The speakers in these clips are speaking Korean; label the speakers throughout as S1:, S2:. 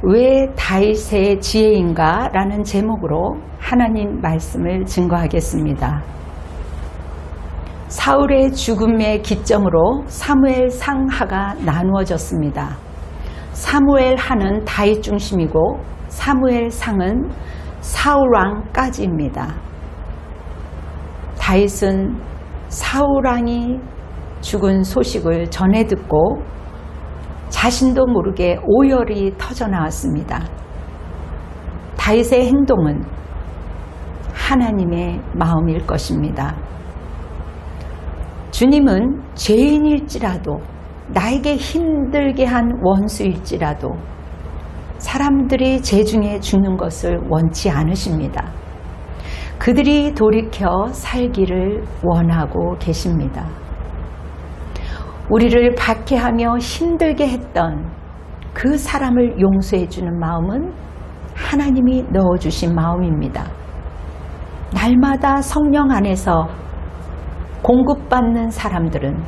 S1: 왜 다윗의 지혜인가? 라는 제목으로 하나님 말씀을 증거하겠습니다. 사울의 죽음의 기점으로 사무엘상 하가 나누어졌습니다. 사무엘하는 다윗 중심이고 사무엘상은 사울왕까지입니다. 다윗은 사울왕이 죽은 소식을 전해 듣고 자신도 모르게 오열이 터져 나왔습니다. 다윗의 행동은 하나님의 마음일 것입니다. 주님은 죄인일지라도, 나에게 힘들게 한 원수일지라도 사람들이 죄 중에 죽는 것을 원치 않으십니다. 그들이 돌이켜 살기를 원하고 계십니다. 우리를 박해하며 힘들게 했던 그 사람을 용서해 주는 마음은 하나님이 넣어주신 마음입니다. 날마다 성령 안에서 공급받는 사람들은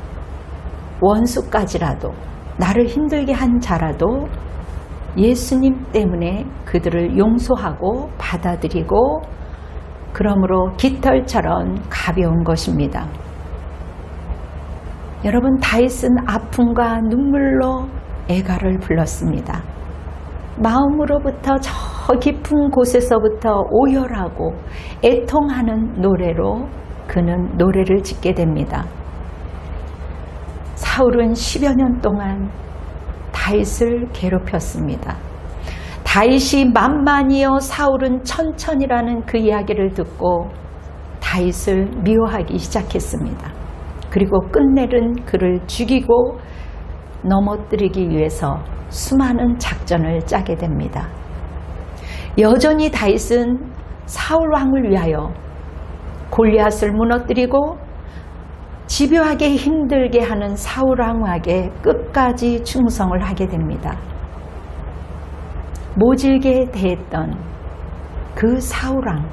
S1: 원수까지라도, 나를 힘들게 한 자라도 예수님 때문에 그들을 용서하고 받아들이고, 그러므로 깃털처럼 가벼운 것입니다. 여러분, 다윗은 아픔과 눈물로 애가를 불렀습니다. 마음으로부터 저 깊은 곳에서부터 오열하고 애통하는 노래로 그는 노래를 짓게 됩니다. 사울은 10여 년 동안 다윗을 괴롭혔습니다. 다윗이 만만이요 사울은 천천이라는 그 이야기를 듣고 다윗을 미워하기 시작했습니다. 그리고 끝내는 그를 죽이고 넘어뜨리기 위해서 수많은 작전을 짜게 됩니다. 여전히 다윗은 사울 왕을 위하여 골리앗을 무너뜨리고 집요하게 힘들게 하는 사울 왕에게 끝까지 충성을 하게 됩니다. 모질게 대했던 그 사울 왕.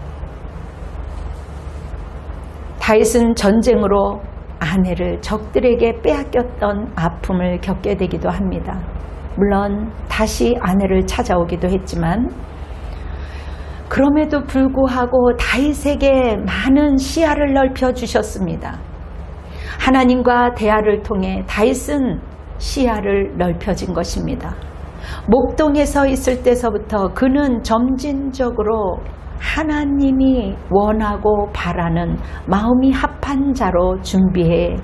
S1: 다윗은 전쟁으로 아내를 적들에게 빼앗겼던 아픔을 겪게 되기도 합니다. 물론 다시 아내를 찾아오기도 했지만, 그럼에도 불구하고 다윗에게 많은 시야를 넓혀 주셨습니다. 하나님과 대화를 통해 다윗은 시야를 넓혀진 것입니다. 목동에 서 있을 때서부터 그는 점진적으로 하나님이 원하고 바라는 마음이 합한 자로 준비해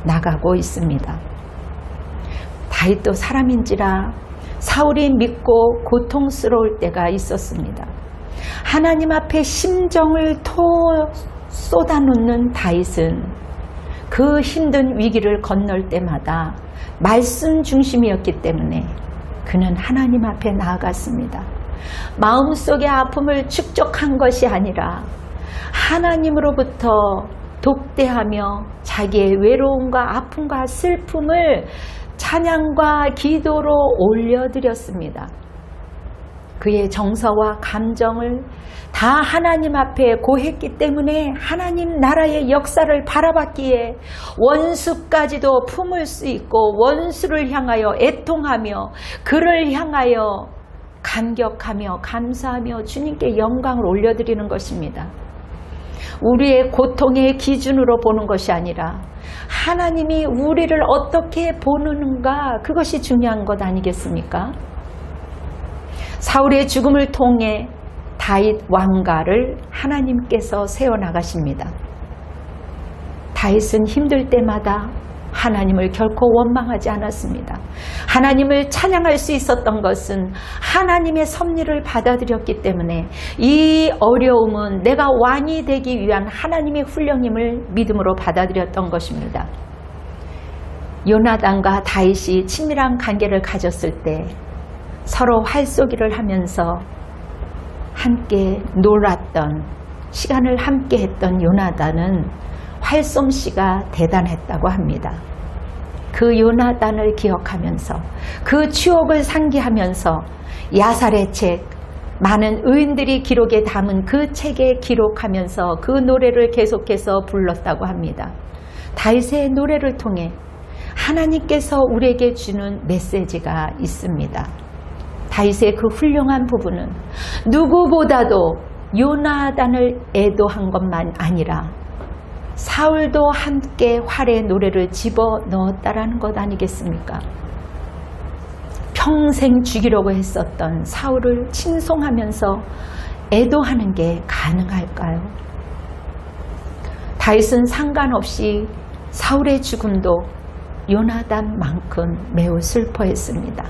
S1: 나가고 있습니다. 다윗도 사람인지라 사울이 믿고 고통스러울 때가 있었습니다. 하나님 앞에 심정을 쏟아놓는 다윗은 그 힘든 위기를 건널 때마다 말씀 중심이었기 때문에 그는 하나님 앞에 나아갔습니다. 마음속의 아픔을 축적한 것이 아니라 하나님으로부터 독대하며 자기의 외로움과 아픔과 슬픔을 찬양과 기도로 올려드렸습니다. 그의 정서와 감정을 다 하나님 앞에 고했기 때문에 하나님 나라의 역사를 바라봤기에 원수까지도 품을 수 있고, 원수를 향하여 애통하며 그를 향하여 감격하며 감사하며 주님께 영광을 올려드리는 것입니다. 우리의 고통의 기준으로 보는 것이 아니라 하나님이 우리를 어떻게 보는가, 그것이 중요한 것 아니겠습니까? 사울의 죽음을 통해 다윗 왕가를 하나님께서 세워나가십니다. 다윗은 힘들 때마다 하나님을 결코 원망하지 않았습니다. 하나님을 찬양할 수 있었던 것은 하나님의 섭리를 받아들였기 때문에 이 어려움은 내가 왕이 되기 위한 하나님의 훈련임을 믿음으로 받아들였던 것입니다. 요나단과 다윗이 친밀한 관계를 가졌을 때 서로 활쏘기를 하면서 함께 놀았던, 시간을 함께 했던 요나단은 활솜씨가 대단했다고 합니다. 그 요나단을 기억하면서 그 추억을 상기하면서 야살의 책, 많은 의인들이 기록에 담은 그 책에 기록하면서 그 노래를 계속해서 불렀다고 합니다. 다윗의 노래를 통해 하나님께서 우리에게 주는 메시지가 있습니다. 다윗의 그 훌륭한 부분은 누구보다도 요나단을 애도한 것만 아니라 사울도 함께 활에 노래를 집어넣었다라는 것 아니겠습니까? 평생 죽이려고 했었던 사울을 칭송하면서 애도하는 게 가능할까요? 다윗은 상관없이 사울의 죽음도 요나단만큼 매우 슬퍼했습니다.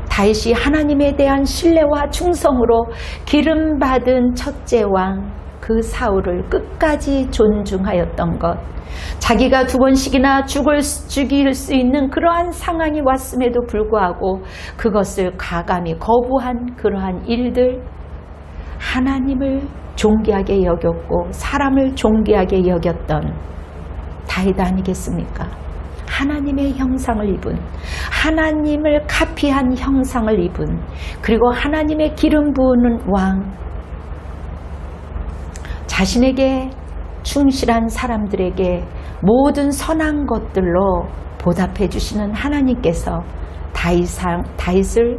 S1: 다윗이 하나님에 대한 신뢰와 충성으로 기름받은 첫째 왕 그 사울을 끝까지 존중하였던 것, 자기가 2번씩이나 죽일 수 있는 그러한 상황이 왔음에도 불구하고 그것을 과감히 거부한 그러한 일들, 하나님을 존귀하게 여겼고 사람을 존귀하게 여겼던 다윗 아니겠습니까? 하나님의 형상을 입은, 하나님을 카피한 형상을 입은, 그리고 하나님의 기름 부으는 왕, 자신에게 충실한 사람들에게 모든 선한 것들로 보답해 주시는 하나님께서 다윗의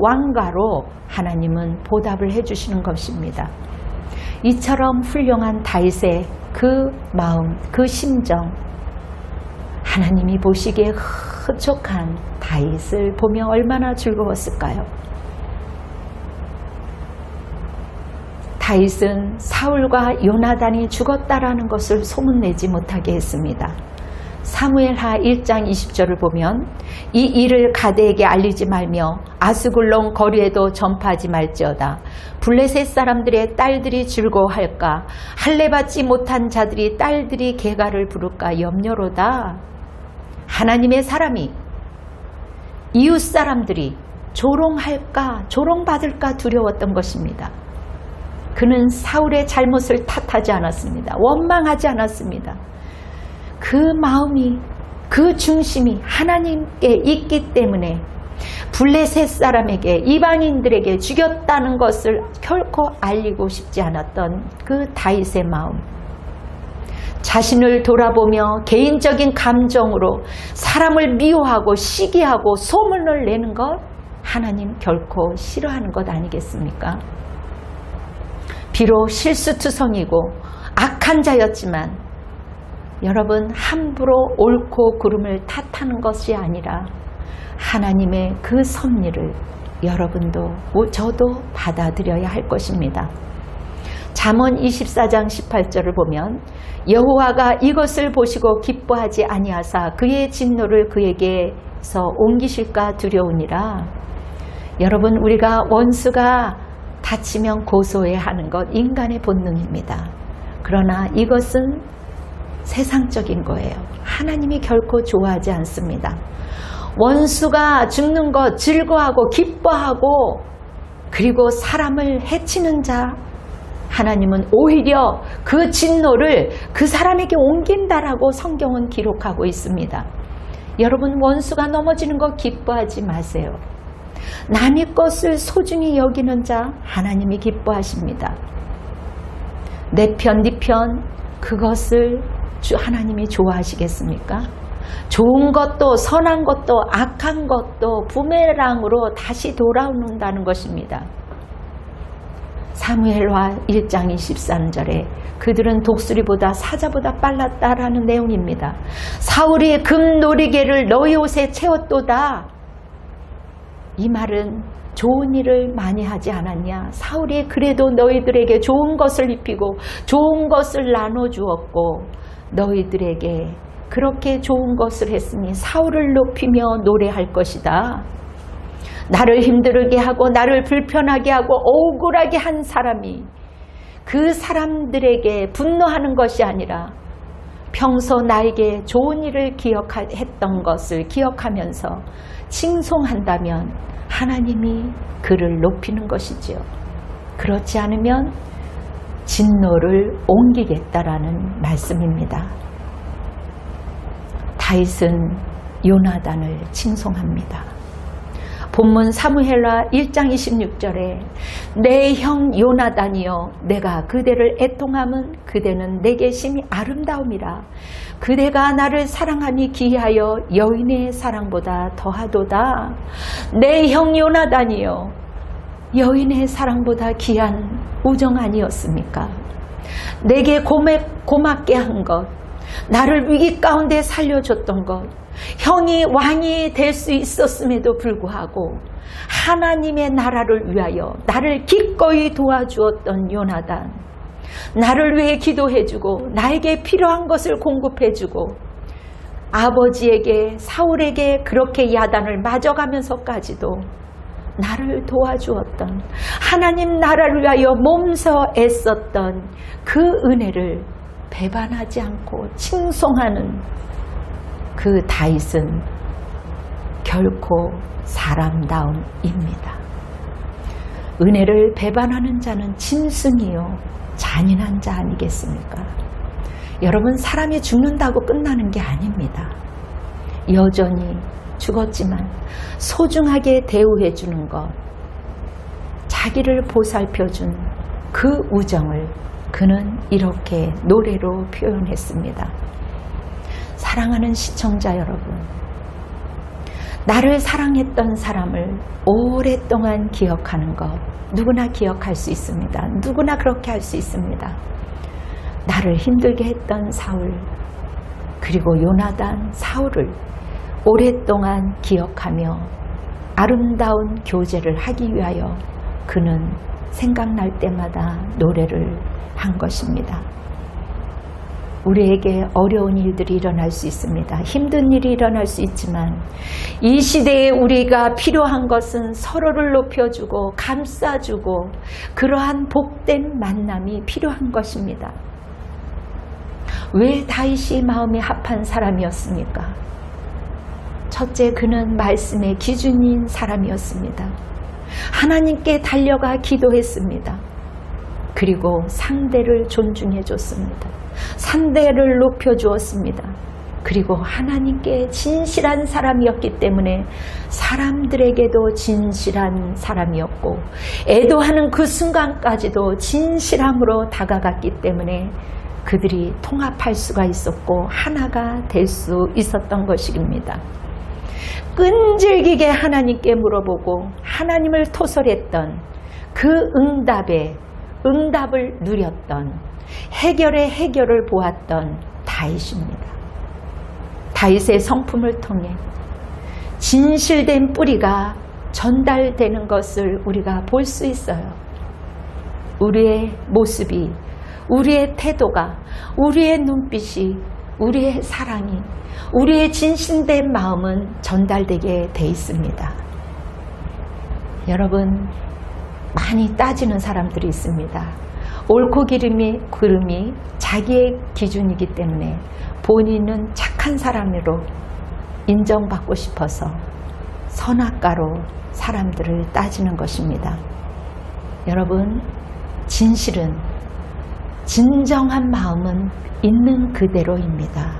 S1: 왕가로 하나님은 보답을 해 주시는 것입니다. 이처럼 훌륭한 다윗의 그 마음, 그 심정, 하나님이 보시기에 흡족한 다윗을 보며 얼마나 즐거웠을까요? 다윗은 사울과 요나단이 죽었다라는 것을 소문내지 못하게 했습니다. 사무엘하 1장 20절을 보면 이 일을 가드에게 알리지 말며 아스글론 거리에도 전파하지 말지어다. 블레셋 사람들의 딸들이 즐거워할까? 할례받지 못한 자들이 딸들이 개가를 부를까 염려로다. 하나님의 사람이, 이웃 사람들이 조롱할까, 조롱받을까 두려웠던 것입니다. 그는 사울의 잘못을 탓하지 않았습니다. 원망하지 않았습니다. 그 마음이, 그 중심이 하나님께 있기 때문에 블레셋 사람에게, 이방인들에게 죽였다는 것을 결코 알리고 싶지 않았던 그 다윗의 마음, 자신을 돌아보며 개인적인 감정으로 사람을 미워하고 시기하고 소문을 내는 것, 하나님 결코 싫어하는 것 아니겠습니까? 비록 실수투성이고 악한 자였지만 여러분, 함부로 옳고 그름을 탓하는 것이 아니라 하나님의 그 섭리를 여러분도 저도 받아들여야 할 것입니다. 잠언 24장 18절을 보면 여호와가 이것을 보시고 기뻐하지 아니하사 그의 진노를 그에게서 옮기실까 두려우니라. 여러분, 우리가 원수가 다치면 고소해야 하는 것 인간의 본능입니다. 그러나 이것은 세상적인 거예요. 하나님이 결코 좋아하지 않습니다. 원수가 죽는 것 즐거워하고 기뻐하고, 그리고 사람을 해치는 자, 하나님은 오히려 그 진노를 그 사람에게 옮긴다라고 성경은 기록하고 있습니다. 여러분, 원수가 넘어지는 것 기뻐하지 마세요. 남의 것을 소중히 여기는 자 하나님이 기뻐하십니다. 내 편, 네 편, 그것을 하나님이 좋아하시겠습니까? 좋은 것도 선한 것도 악한 것도 부메랑으로 다시 돌아오는다는 것입니다. 사무엘하 1장 23절에 그들은 독수리보다 사자보다 빨랐다라는 내용입니다. 사울이 금놀이개를 너희 옷에 채웠도다. 이 말은 좋은 일을 많이 하지 않았냐? 사울이 그래도 너희들에게 좋은 것을 입히고 좋은 것을 나눠주었고 너희들에게 그렇게 좋은 것을 했으니 사울을 높이며 노래할 것이다. 나를 힘들게 하고 나를 불편하게 하고 억울하게 한 사람이 그 사람들에게 분노하는 것이 아니라 평소 나에게 좋은 일을 했던 것을 기억하면서 칭송한다면 하나님이 그를 높이는 것이지요. 그렇지 않으면 진노를 옮기겠다라는 말씀입니다. 다윗은 요나단을 칭송합니다. 본문 사무엘하 1장 26절에 내 형 요나단이여 내가 그대를 애통함은 그대는 내게 심히 아름다움이라 그대가 나를 사랑하니 기하여 여인의 사랑보다 더하도다. 내 형 요나단이여, 여인의 사랑보다 귀한 우정 아니었습니까? 내게 고맙게 한 것, 나를 위기 가운데 살려줬던 것, 형이 왕이 될 수 있었음에도 불구하고 하나님의 나라를 위하여 나를 기꺼이 도와주었던 요나단, 나를 위해 기도해주고 나에게 필요한 것을 공급해주고 아버지에게 사울에게 그렇게 야단을 맞아가면서까지도 나를 도와주었던, 하나님 나라를 위하여 몸서 애썼던 그 은혜를 배반하지 않고 칭송하는 그 다윗은 결코 사람다움입니다. 은혜를 배반하는 자는 짐승이요 잔인한 자 아니겠습니까? 여러분, 사람이 죽는다고 끝나는 게 아닙니다. 여전히 죽었지만 소중하게 대우해 주는 것, 자기를 보살펴준 그 우정을 그는 이렇게 노래로 표현했습니다. 사랑하는 시청자 여러분, 나를 사랑했던 사람을 오랫동안 기억하는 것, 누구나 기억할 수 있습니다. 누구나 그렇게 할 수 있습니다. 나를 힘들게 했던 사울, 그리고 요나단, 사울을 오랫동안 기억하며 아름다운 교제를 하기 위하여 그는 생각날 때마다 노래를 한 것입니다. 우리에게 어려운 일들이 일어날 수 있습니다. 힘든 일이 일어날 수 있지만 이 시대에 우리가 필요한 것은 서로를 높여주고 감싸주고 그러한 복된 만남이 필요한 것입니다. 왜 다윗이 마음이 합한 사람이었습니까? 첫째, 그는 말씀의 기준인 사람이었습니다. 하나님께 달려가 기도했습니다. 그리고 상대를 존중해 줬습니다. 상대를 높여주었습니다. 그리고 하나님께 진실한 사람이었기 때문에 사람들에게도 진실한 사람이었고, 애도하는 그 순간까지도 진실함으로 다가갔기 때문에 그들이 통합할 수가 있었고 하나가 될 수 있었던 것입니다. 끈질기게 하나님께 물어보고 하나님을 토설했던 그 응답을 누렸던, 해결의 해결을 보았던 다윗입니다. 다윗의 성품을 통해 진실된 뿌리가 전달되는 것을 우리가 볼 수 있어요. 우리의 모습이, 우리의 태도가, 우리의 눈빛이, 우리의 사랑이, 우리의 진실된 마음은 전달되게 돼 있습니다. 여러분, 많이 따지는 사람들이 있습니다. 옳고 그름이 자기의 기준이기 때문에 본인은 착한 사람으로 인정받고 싶어서 선악가로 사람들을 따지는 것입니다. 여러분, 진실은, 진정한 마음은 있는 그대로입니다.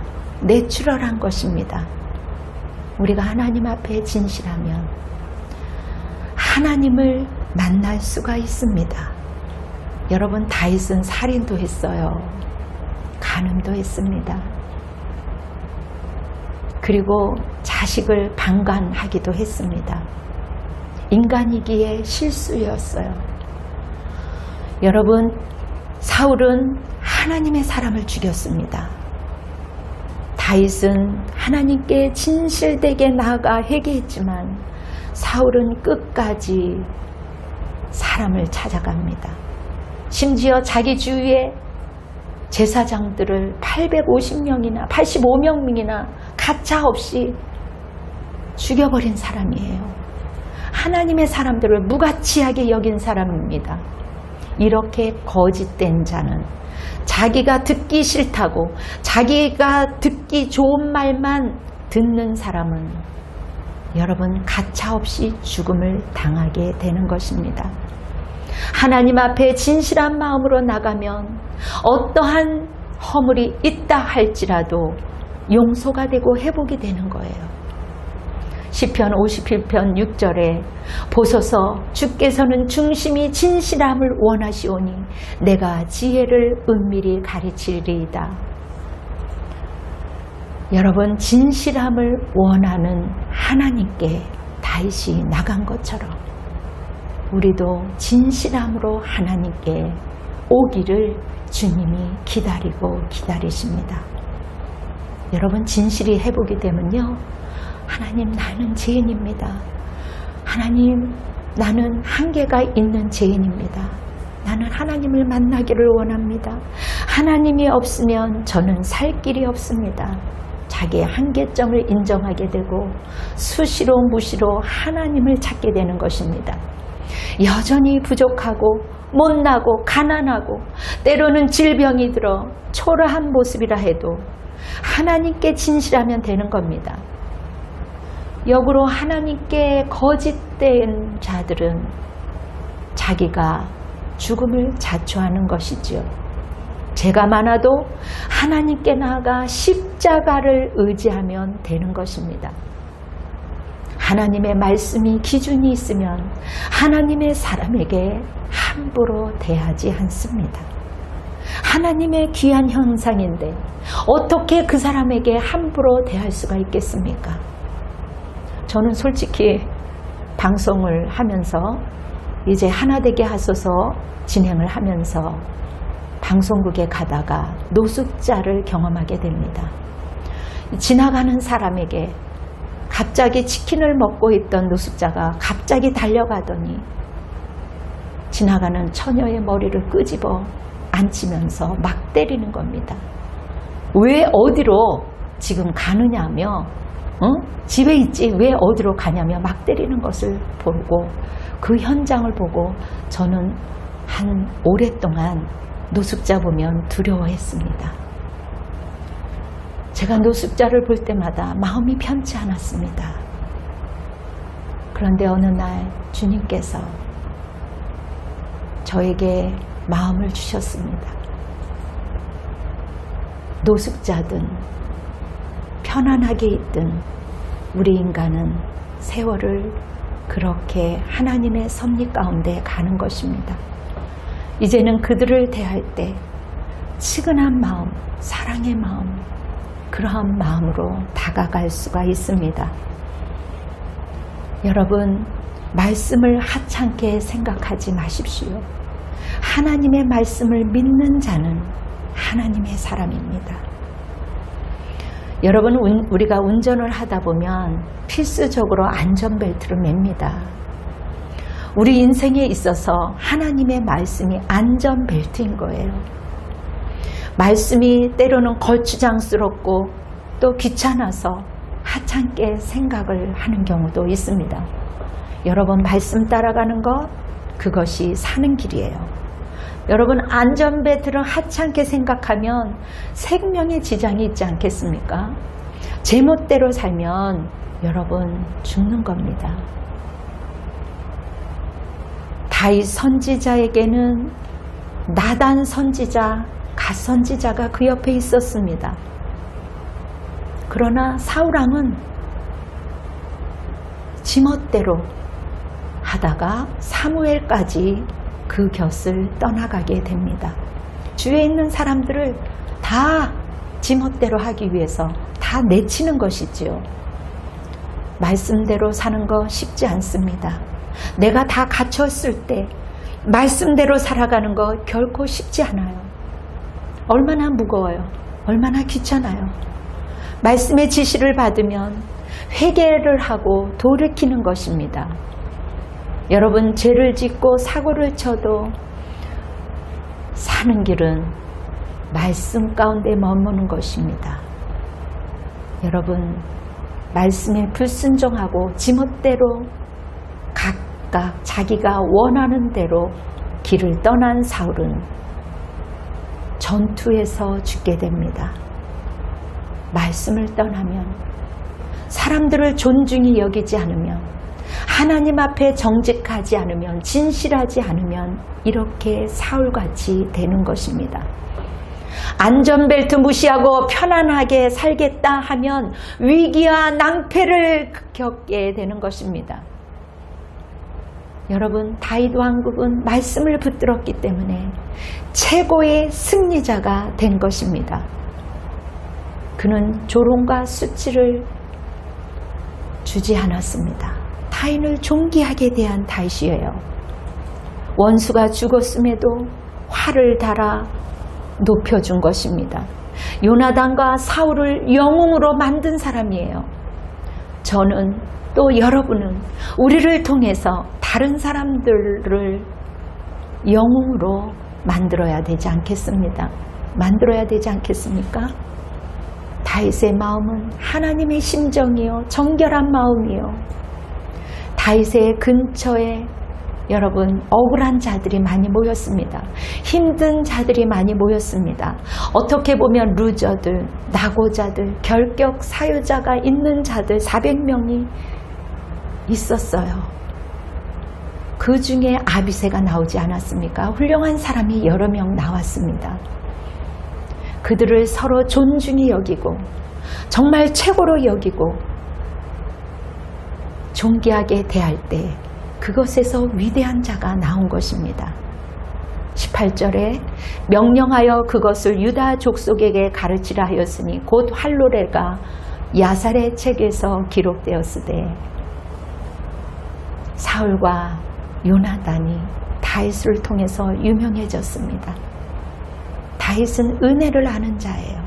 S1: 내추럴한 것입니다. 우리가 하나님 앞에 진실하면 하나님을 만날 수가 있습니다. 여러분, 다윗은 살인도 했어요. 간음도 했습니다. 그리고 자식을 방관하기도 했습니다. 인간이기에 실수였어요. 여러분, 사울은 하나님의 사람을 죽였습니다. 다윗은 하나님께 진실되게 나아가 회개했지만 사울은 끝까지 사람을 찾아갑니다. 심지어 자기 주위에 제사장들을 850명이나 85명이나 가차없이 죽여버린 사람이에요. 하나님의 사람들을 무가치하게 여긴 사람입니다. 이렇게 거짓된 자는 자기가 듣기 싫다고, 자기가 듣기 좋은 말만 듣는 사람은 여러분, 가차없이 죽음을 당하게 되는 것입니다. 하나님 앞에 진실한 마음으로 나가면 어떠한 허물이 있다 할지라도 용서가 되고 회복이 되는 거예요. 시편 51편 6절에 보소서, 주께서는 중심이 진실함을 원하시오니 내가 지혜를 은밀히 가르치리이다. 여러분, 진실함을 원하는 하나님께 다윗이 나간 것처럼 우리도 진실함으로 하나님께 오기를 주님이 기다리고 기다리십니다. 여러분, 진실이 회복이 되면요, 하나님, 나는 죄인입니다. 하나님, 나는 한계가 있는 죄인입니다. 나는 하나님을 만나기를 원합니다. 하나님이 없으면 저는 살 길이 없습니다. 자기의 한계점을 인정하게 되고 수시로 무시로 하나님을 찾게 되는 것입니다. 여전히 부족하고 못나고 가난하고 때로는 질병이 들어 초라한 모습이라 해도 하나님께 진실하면 되는 겁니다. 역으로 하나님께 거짓된 자들은 자기가 죽음을 자초하는 것이지요. 죄가 많아도 하나님께 나아가 십자가를 의지하면 되는 것입니다. 하나님의 말씀이 기준이 있으면 하나님의 사람에게 함부로 대하지 않습니다. 하나님의 귀한 형상인데 어떻게 그 사람에게 함부로 대할 수가 있겠습니까? 저는 솔직히 방송을 하면서 이제 하나되게 하소서 진행을 하면서 방송국에 가다가 노숙자를 경험하게 됩니다. 지나가는 사람에게 갑자기 치킨을 먹고 있던 노숙자가 갑자기 달려가더니 지나가는 처녀의 머리를 끄집어 앉히면서 막 때리는 겁니다. 왜 어디로 지금 가느냐며, 집에 있지 왜 어디로 가냐며 막 때리는 것을 보고 그 현장을 보고 저는 한 오랫동안 노숙자 보면 두려워했습니다. 제가 노숙자를 볼 때마다 마음이 편치 않았습니다. 그런데 어느 날 주님께서 저에게 마음을 주셨습니다. 노숙자든 편안하게 있든 우리 인간은 세월을 그렇게 하나님의 섭리 가운데 가는 것입니다. 이제는 그들을 대할 때 측은한 마음, 사랑의 마음, 그러한 마음으로 다가갈 수가 있습니다. 여러분, 말씀을 하찮게 생각하지 마십시오. 하나님의 말씀을 믿는 자는 하나님의 사람입니다. 여러분, 우리가 운전을 하다 보면 필수적으로 안전벨트를 맵니다. 우리 인생에 있어서 하나님의 말씀이 안전벨트인 거예요. 말씀이 때로는 거추장스럽고 또 귀찮아서 하찮게 생각을 하는 경우도 있습니다. 여러분, 말씀 따라가는 것, 그것이 사는 길이에요. 여러분, 안전벨트를 하찮게 생각하면 생명에 지장이 있지 않겠습니까? 제멋대로 살면 여러분 죽는 겁니다. 다윗 선지자에게는 나단 선지자, 갓 선지자가 그 옆에 있었습니다. 그러나 사울왕은 지멋대로 하다가 사무엘까지 그 곁을 떠나가게 됩니다. 주위에 있는 사람들을 다 지멋대로 하기 위해서 다 내치는 것이지요. 말씀대로 사는 거 쉽지 않습니다. 내가 다 갖췄을 때 말씀대로 살아가는 거 결코 쉽지 않아요. 얼마나 무거워요. 얼마나 귀찮아요. 말씀의 지시를 받으면 회개를 하고 돌이키는 것입니다. 여러분, 죄를 짓고 사고를 쳐도 사는 길은 말씀 가운데 머무는 것입니다. 여러분, 말씀에 불순종하고 지멋대로 각각 자기가 원하는 대로 길을 떠난 사울은 전투에서 죽게 됩니다. 말씀을 떠나면, 사람들을 존중히 여기지 않으면, 하나님 앞에 정직하지 않으면, 진실하지 않으면 이렇게 사울같이 되는 것입니다. 안전벨트 무시하고 편안하게 살겠다 하면 위기와 낭패를 겪게 되는 것입니다. 여러분, 다윗 왕국은 말씀을 붙들었기 때문에 최고의 승리자가 된 것입니다. 그는 조롱과 수치를 주지 않았습니다. 타인을 존귀하게 대한 다윗이에요. 원수가 죽었음에도 활을 달아 높여준 것입니다. 요나단과 사울을 영웅으로 만든 사람이에요. 저는 또 여러분은 우리를 통해서 다른 사람들을 영웅으로 만들어야 되지 않겠습니다. 만들어야 되지 않겠습니까? 다윗의 마음은 하나님의 심정이요, 정결한 마음이요. 다윗의 근처에 여러분 억울한 자들이 많이 모였습니다. 힘든 자들이 많이 모였습니다. 어떻게 보면 루저들, 낙오자들, 결격 사유자가 있는 자들 400명이 있었어요. 그 중에 아비새가 나오지 않았습니까? 훌륭한 사람이 여러 명 나왔습니다. 그들을 서로 존중히 여기고 정말 최고로 여기고 존귀하게 대할 때 그것에서 위대한 자가 나온 것입니다. 18절에 명령하여 그것을 유다 족속에게 가르치라 하였으니 곧 할로레가 야살의 책에서 기록되었으되 사울과 요나단이 다윗을 통해서 유명해졌습니다. 다윗은 은혜를 아는 자예요.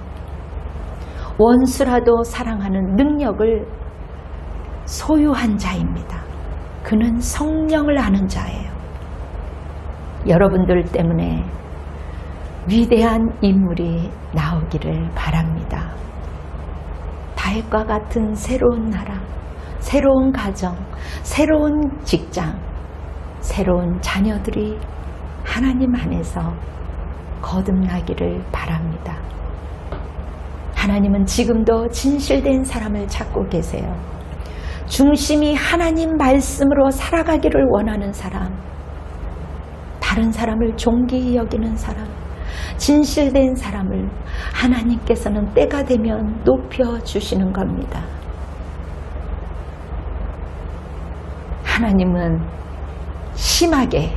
S1: 원수라도 사랑하는 능력을 소유한 자입니다. 그는 성령을 아는 자예요. 여러분들 때문에 위대한 인물이 나오기를 바랍니다. 다윗과 같은 새로운 나라, 새로운 가정, 새로운 직장, 새로운 자녀들이 하나님 안에서 거듭나기를 바랍니다. 하나님은 지금도 진실된 사람을 찾고 계세요. 중심이 하나님 말씀으로 살아가기를 원하는 사람, 다른 사람을 존귀히 여기는 사람, 진실된 사람을 하나님께서는 때가 되면 높여주시는 겁니다. 하나님은 심하게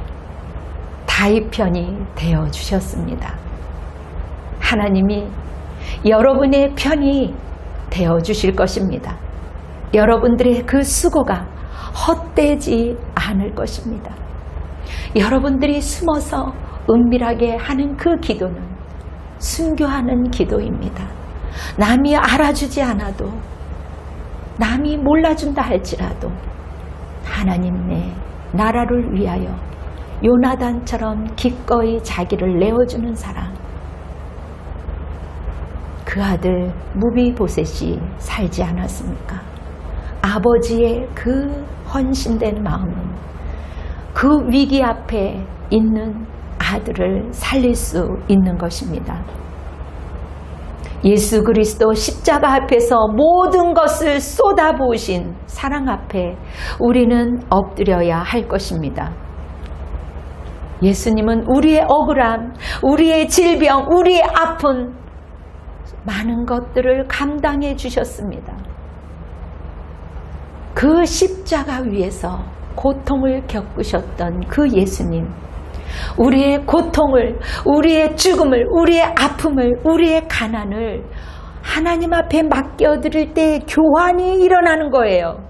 S1: 다윗 편이 되어주셨습니다. 하나님이 여러분의 편이 되어주실 것입니다. 여러분들의 그 수고가 헛되지 않을 것입니다. 여러분들이 숨어서 은밀하게 하는 그 기도는 순교하는 기도입니다. 남이 알아주지 않아도, 남이 몰라준다 할지라도 하나님의 나라를 위하여 요나단처럼 기꺼이 자기를 내어주는 사람, 그 아들 무비보셋이 살지 않았습니까? 아버지의 그 헌신된 마음은 그 위기 앞에 있는 아들을 살릴 수 있는 것입니다. 예수 그리스도 십자가 앞에서 모든 것을 쏟아부으신 사랑 앞에 우리는 엎드려야 할 것입니다. 예수님은 우리의 억울함, 우리의 질병, 우리의 아픈 많은 것들을 감당해 주셨습니다. 그 십자가 위에서 고통을 겪으셨던 그 예수님, 우리의 고통을, 우리의 죽음을, 우리의 아픔을, 우리의 가난을 하나님 앞에 맡겨드릴 때 교환이 일어나는 거예요.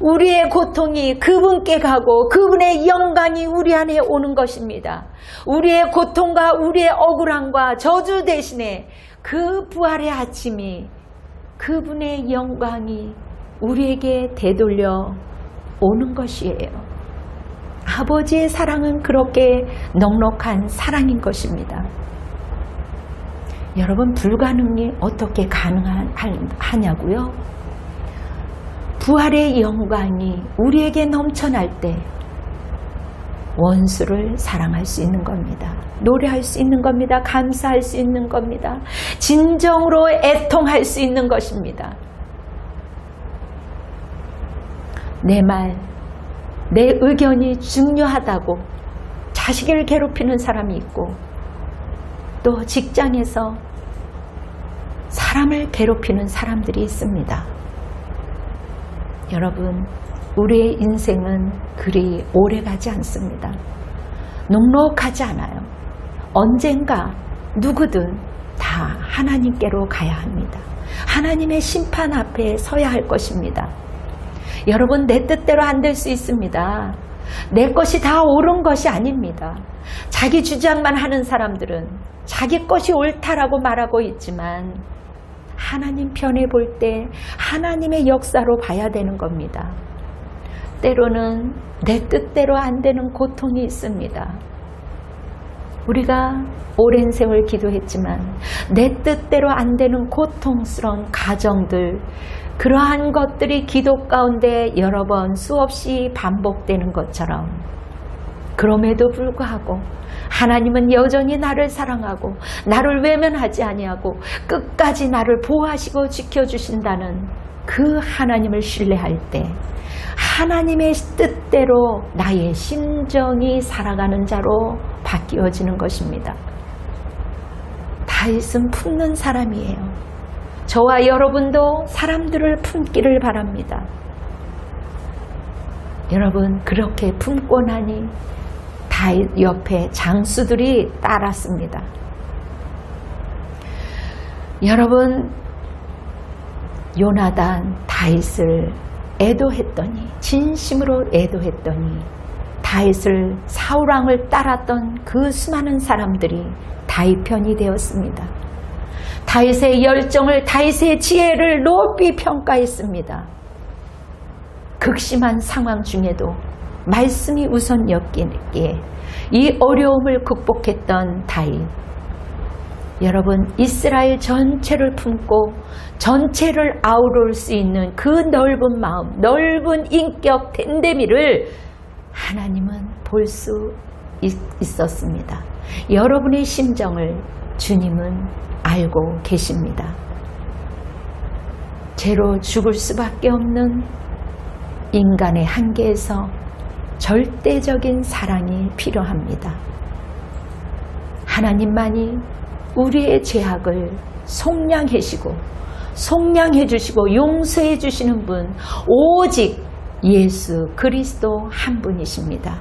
S1: 우리의 고통이 그분께 가고 그분의 영광이 우리 안에 오는 것입니다. 우리의 고통과 우리의 억울함과 저주 대신에 그 부활의 아침이, 그분의 영광이 우리에게 되돌려 오는 것이에요. 아버지의 사랑은 그렇게 넉넉한 사랑인 것입니다. 여러분, 불가능이 어떻게 가능하냐고요? 부활의 영광이 우리에게 넘쳐날 때 원수를 사랑할 수 있는 겁니다. 노래할 수 있는 겁니다. 감사할 수 있는 겁니다. 진정으로 애통할 수 있는 것입니다. 내 말, 내 의견이 중요하다고 자식을 괴롭히는 사람이 있고, 또 직장에서 사람을 괴롭히는 사람들이 있습니다. 여러분, 우리의 인생은 그리 오래가지 않습니다. 녹록하지 않아요. 언젠가 누구든 다 하나님께로 가야 합니다. 하나님의 심판 앞에 서야 할 것입니다. 여러분, 내 뜻대로 안 될 수 있습니다. 내 것이 다 옳은 것이 아닙니다. 자기 주장만 하는 사람들은 자기 것이 옳다라고 말하고 있지만 하나님 편에 볼 때 하나님의 역사로 봐야 되는 겁니다. 때로는 내 뜻대로 안 되는 고통이 있습니다. 우리가 오랜 세월 기도했지만 내 뜻대로 안 되는 고통스러운 가정들, 그러한 것들이 기도 가운데 여러 번 수없이 반복되는 것처럼, 그럼에도 불구하고 하나님은 여전히 나를 사랑하고 나를 외면하지 아니하고 끝까지 나를 보호하시고 지켜주신다는 그 하나님을 신뢰할 때 하나님의 뜻대로 나의 심정이 살아가는 자로 바뀌어지는 것입니다. 다윗은 품는 사람이에요. 저와 여러분도 사람들을 품기를 바랍니다. 여러분, 그렇게 품고 나니 다윗 옆에 장수들이 따랐습니다. 여러분, 요나단 다윗을 애도했더니, 진심으로 애도했더니 다윗을, 사울왕을 따랐던 그 수많은 사람들이 다윗 편이 되었습니다. 다윗의 열정을, 다윗의 지혜를 높이 평가했습니다. 극심한 상황 중에도 말씀이 우선이었기에 이 어려움을 극복했던 다윗. 여러분, 이스라엘 전체를 품고 전체를 아우를 수 있는 그 넓은 마음, 넓은 인격 덴데미를 하나님은 볼 수 있었습니다. 여러분의 심정을 주님은 알고 계십니다. 죄로 죽을 수밖에 없는 인간의 한계에서 절대적인 사랑이 필요합니다. 하나님만이 우리의 죄악을 속량해 주시고 용서해 주시는 분, 오직 예수 그리스도 한 분이십니다.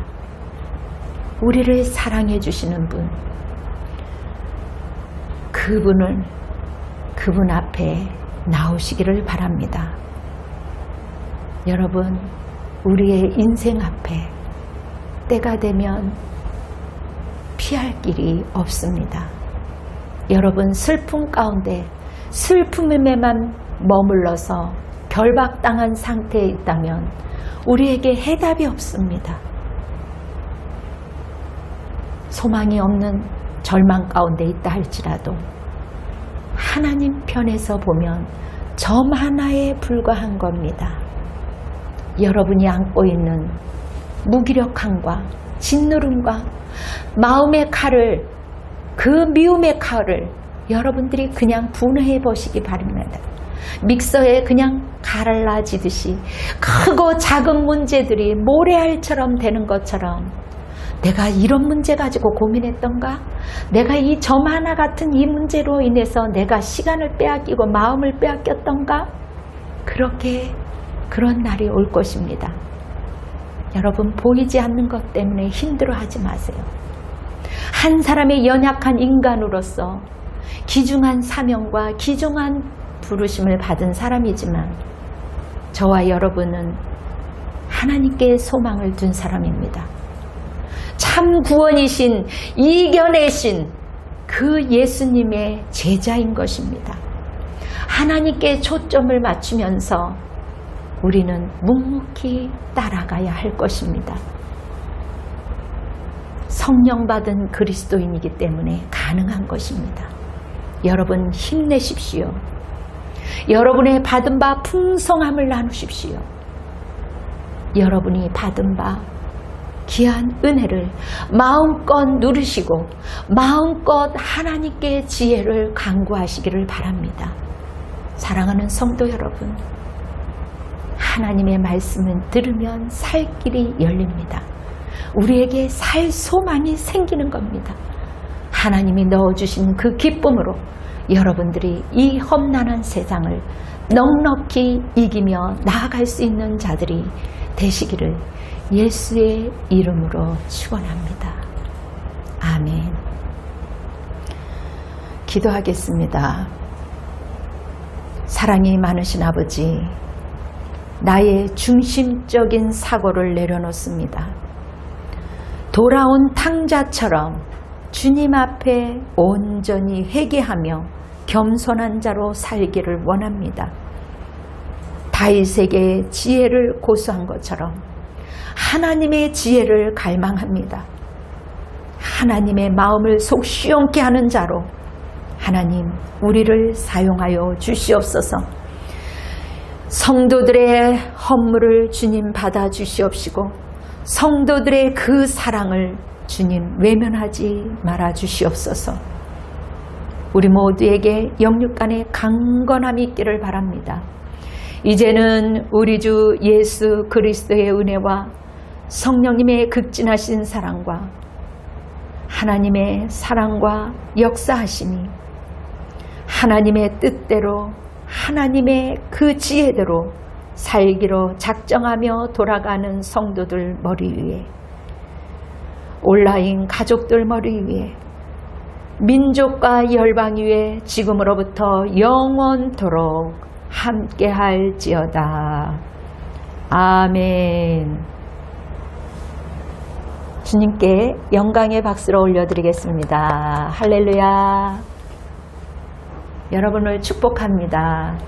S1: 우리를 사랑해 주시는 분, 그분 앞에 나오시기를 바랍니다. 여러분, 우리의 인생 앞에 때가 되면 피할 길이 없습니다. 여러분, 슬픔 가운데 슬픔에만 머물러서 결박당한 상태에 있다면 우리에게 해답이 없습니다. 소망이 없는 절망 가운데 있다 할지라도 하나님 편에서 보면 점 하나에 불과한 겁니다. 여러분이 안고 있는 무기력함과 짓누름과 마음의 칼을, 그 미움의 칼을 여러분들이 그냥 분해해 보시기 바랍니다. 믹서에 그냥 갈라지듯이 크고 작은 문제들이 모래알처럼 되는 것처럼, 내가 이런 문제 가지고 고민했던가? 내가 이 점 하나 같은 이 문제로 인해서 내가 시간을 빼앗기고 마음을 빼앗겼던가? 그런 날이 올 것입니다. 여러분, 보이지 않는 것 때문에 힘들어하지 마세요. 한 사람의 연약한 인간으로서 귀중한 사명과 귀중한 부르심을 받은 사람이지만 저와 여러분은 하나님께 소망을 둔 사람입니다. 참 구원이신, 이겨내신 그 예수님의 제자인 것입니다. 하나님께 초점을 맞추면서 우리는 묵묵히 따라가야 할 것입니다. 성령 받은 그리스도인이기 때문에 가능한 것입니다. 여러분, 힘내십시오. 여러분의 받은 바 풍성함을 나누십시오. 여러분이 받은 바 귀한 은혜를 마음껏 누리시고 마음껏 하나님께 지혜를 간구하시기를 바랍니다. 사랑하는 성도 여러분, 하나님의 말씀을 들으면 살 길이 열립니다. 우리에게 살 소망이 생기는 겁니다. 하나님이 넣어주신 그 기쁨으로 여러분들이 이 험난한 세상을 넉넉히 이기며 나아갈 수 있는 자들이 되시기를 예수의 이름으로 축원합니다. 아멘. 기도하겠습니다. 사랑이 많으신 아버지, 나의 중심적인 사고를 내려놓습니다. 돌아온 탕자처럼 주님 앞에 온전히 회개하며 겸손한 자로 살기를 원합니다. 다윗에게 지혜를 고수한 것처럼 하나님의 지혜를 갈망합니다. 하나님의 마음을 속 시원케 하는 자로 하나님 우리를 사용하여 주시옵소서. 성도들의 헌물을 주님 받아 주시옵시고 성도들의 그 사랑을 주님 외면하지 말아 주시옵소서. 우리 모두에게 영육 간의 강건함이 있기를 바랍니다. 이제는 우리 주 예수 그리스도의 은혜와 성령님의 극진하신 사랑과 하나님의 사랑과 역사하심이 하나님의 뜻대로 하나님의 그 지혜대로 살기로 작정하며 돌아가는 성도들 머리 위에, 온라인 가족들 머리 위에, 민족과 열방 위에 지금으로부터 영원토록 함께할지어다. 아멘. 주님께 영광의 박수를 올려드리겠습니다. 할렐루야. 여러분을 축복합니다.